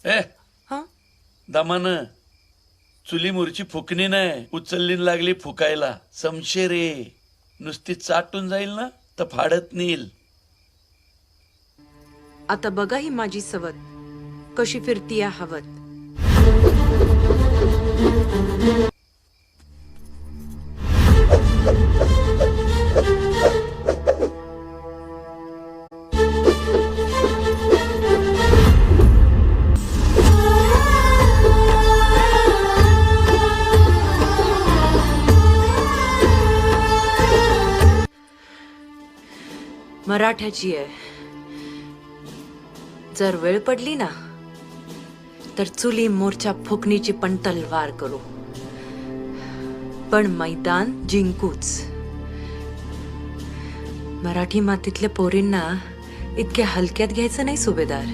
ए हा दमान चुली मुरची फुकणी नाही, उचलली लागली फुकायला. समशे रे, नुसती चाटून जाईल ना तर फाडत नेईल. आता बघा ही माझी सवत कशी फिरती या हवत. मराठ्याची आहे. जर वेळ पडली ना तर चुली मोर्चा फुकणीची पण तलवार करू, पण मैदान जिंकूच. मराठी मातीतल्या पोरींना इतक्या हलक्यात घ्यायचं नाही सुभेदार.